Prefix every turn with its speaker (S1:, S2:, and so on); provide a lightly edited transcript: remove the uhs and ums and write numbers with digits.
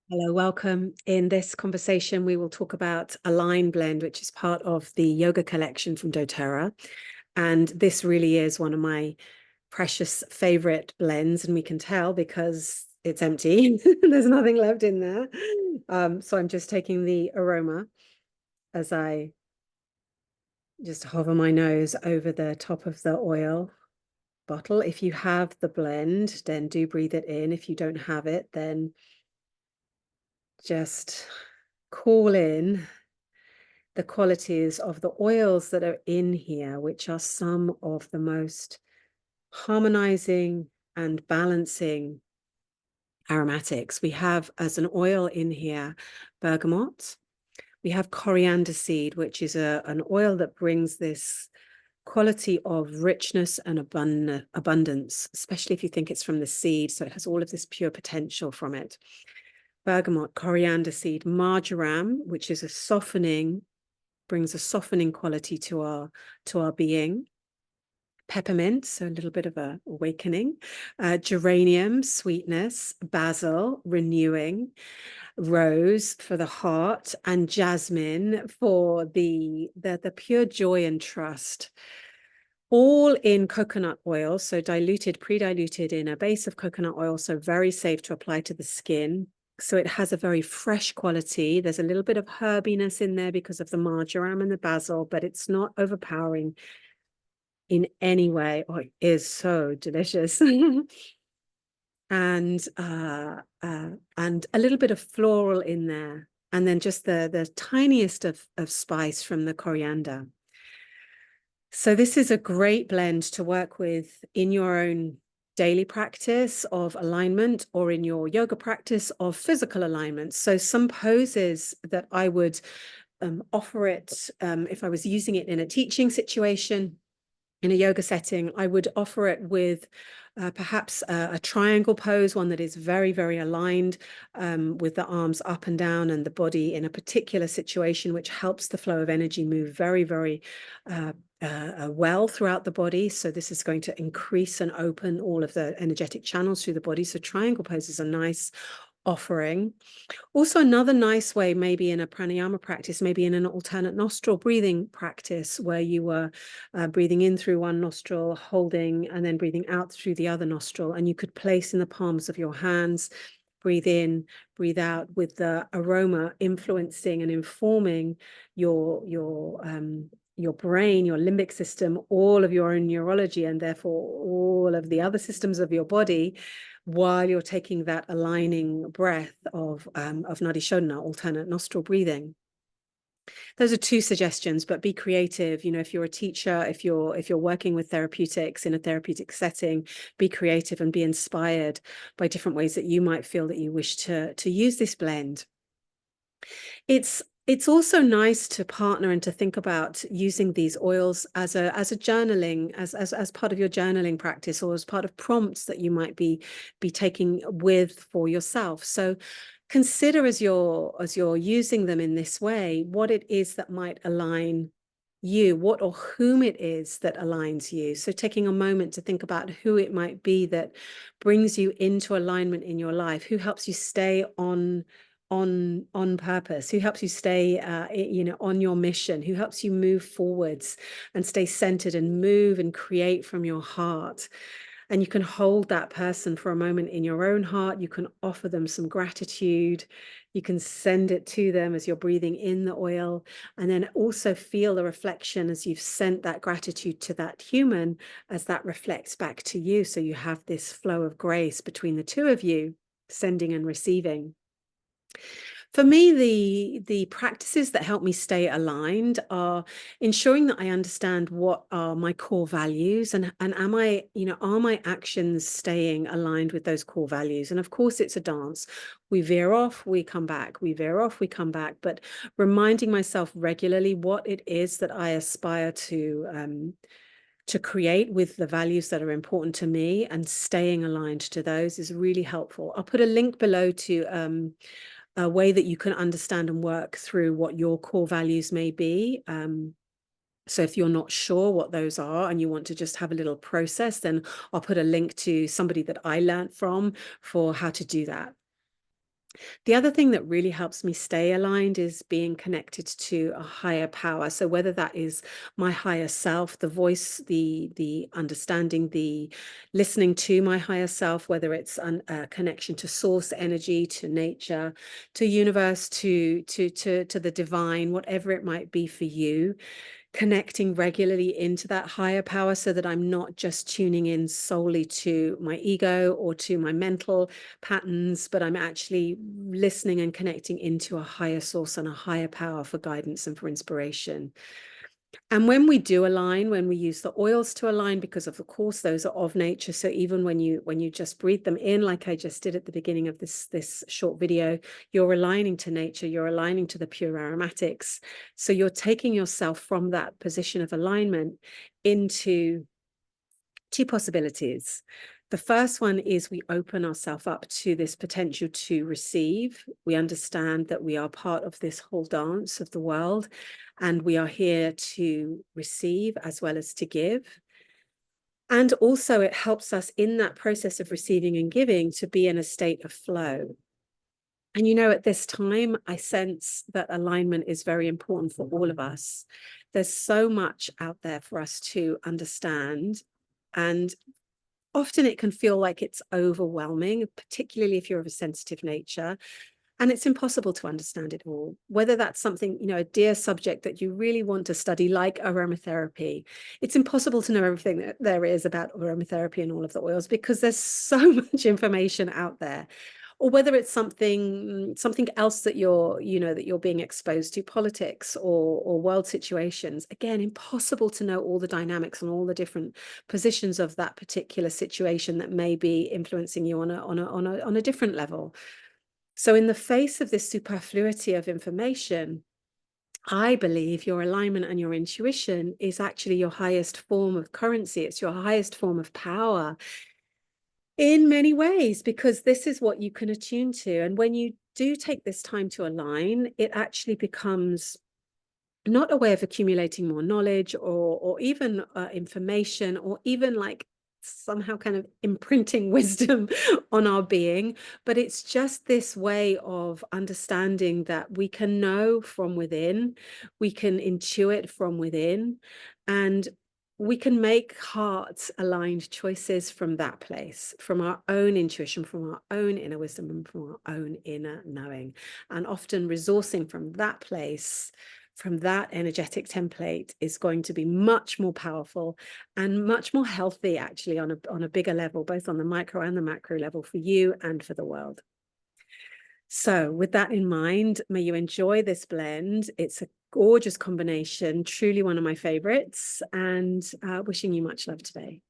S1: Hello, welcome. In this conversation, we will talk about Align Blend, which is part of the yoga collection from doTERRA. And this really is one of my precious favorite blends, and we can tell because it's empty. There's nothing left in there. So I'm just taking the aroma as I just hover my nose over the top of the oil bottle. If you have the blend, then do breathe it in. If you don't have it, then just call in the qualities of the oils that are in here, which are some of the most harmonizing and balancing aromatics. We have as an oil in here bergamot. We have coriander seed, which is an oil that brings this quality of richness and abundance, especially if you think it's from the seed. So it has all of this pure potential from it. Bergamot, coriander seed, marjoram, which is brings a softening quality to our being. Peppermint, so a little bit of a awakening. Geranium, sweetness. Basil, renewing. Rose for the heart, and jasmine for the pure joy and trust. All in coconut oil, so pre-diluted in a base of coconut oil, so very safe to apply to the skin. So it has a very fresh quality. There's a little bit of herbiness in there because of the marjoram and the basil, but it's not overpowering in any way. Oh, it is so delicious. And a little bit of floral in there. And then just the tiniest of spice from the coriander. So this is a great blend to work with in your own daily practice of alignment or in your yoga practice of physical alignment. So some poses that I would offer it if I was using it in a teaching situation, in a yoga setting, I would offer it with perhaps a triangle pose, one that is very, very aligned with the arms up and down and the body in a particular situation, which helps the flow of energy move very, very well throughout the body. So this is going to increase and open all of the energetic channels through the body. So triangle pose is a nice offering. Also, another nice way, maybe in a pranayama practice, maybe in an alternate nostril breathing practice, where you were breathing in through one nostril, holding, and then breathing out through the other nostril. And you could place in the palms of your hands, breathe in, breathe out, with the aroma influencing and informing your brain, your limbic system, all of your own neurology, and therefore all of the other systems of your body, while you're taking that aligning breath of Nadi Shodhana, alternate nostril breathing. Those are two suggestions, but be creative. You know, if you're a teacher, if you're working with therapeutics in a therapeutic setting, be creative and be inspired by different ways that you might feel that you wish to use this blend. It's also nice to partner and to think about using these oils as a journaling, as part of your journaling practice, or as part of prompts that you might be taking with for yourself. So consider as you're using them in this way, what it is that might align you, what or whom it is that aligns you. So taking a moment to think about who it might be that brings you into alignment in your life, who helps you stay on purpose, who helps you stay on your mission, who helps you move forwards and stay centered and move and create from your heart. And you can hold that person for a moment in your own heart. You can offer them some gratitude. You can send it to them as you're breathing in the oil, and then also feel the reflection as you've sent that gratitude to that human, as that reflects back to you. So you have this flow of grace between the two of you, sending and receiving. For me, the practices that help me stay aligned are ensuring that I understand what are my core values, and are my actions staying aligned with those core values? And of course, it's a dance. We veer off, we come back, we veer off, we come back, but reminding myself regularly what it is that I aspire to create with the values that are important to me, and staying aligned to those is really helpful. I'll put a link below to a way that you can understand and work through what your core values may be. So if you're not sure what those are and you want to just have a little process, then I'll put a link to somebody that I learned from for how to do that. The other thing that really helps me stay aligned is being connected to a higher power. So whether that is my higher self, the voice, the understanding, the listening to my higher self, whether it's a connection to source energy, to nature, to universe, to the divine, whatever it might be for you, connecting regularly into that higher power so that I'm not just tuning in solely to my ego or to my mental patterns, but I'm actually listening and connecting into a higher source and a higher power for guidance and for inspiration. And when we do align, when we use the oils to align, because of course those are of nature, so even when you just breathe them in, like I just did at the beginning of this short video, you're aligning to nature, you're aligning to the pure aromatics. So you're taking yourself from that position of alignment into two possibilities. The first one is we open ourselves up to this potential to receive. We understand that we are part of this whole dance of the world, and we are here to receive as well as to give. And also it helps us in that process of receiving and giving to be in a state of flow. And, at this time, I sense that alignment is very important for all of us. There's so much out there for us to understand. And often it can feel like it's overwhelming, particularly if you're of a sensitive nature. And it's impossible to understand it all. Whether that's something, a dear subject that you really want to study, like aromatherapy, it's impossible to know everything that there is about aromatherapy and all of the oils because there's so much information out there. Or whether it's something else that you're being exposed to, politics or world situations. Again, impossible to know all the dynamics and all the different positions of that particular situation that may be influencing you on a different level. So in the face of this superfluity of information, I believe your alignment and your intuition is actually your highest form of currency. It's your highest form of power in many ways, because this is what you can attune to. And when you do take this time to align, it actually becomes not a way of accumulating more knowledge or even information, or even like somehow kind of imprinting wisdom on our being, but it's just this way of understanding that we can know from within, we can intuit from within, and we can make heart aligned choices from that place, from our own intuition, from our own inner wisdom, and from our own inner knowing. And often resourcing from that place, from that energetic template, is going to be much more powerful and much more healthy, actually, on a bigger level, both on the micro and the macro level, for you and for the world. So with that in mind, may you enjoy this blend. It's a gorgeous combination, truly one of my favorites, and wishing you much love today.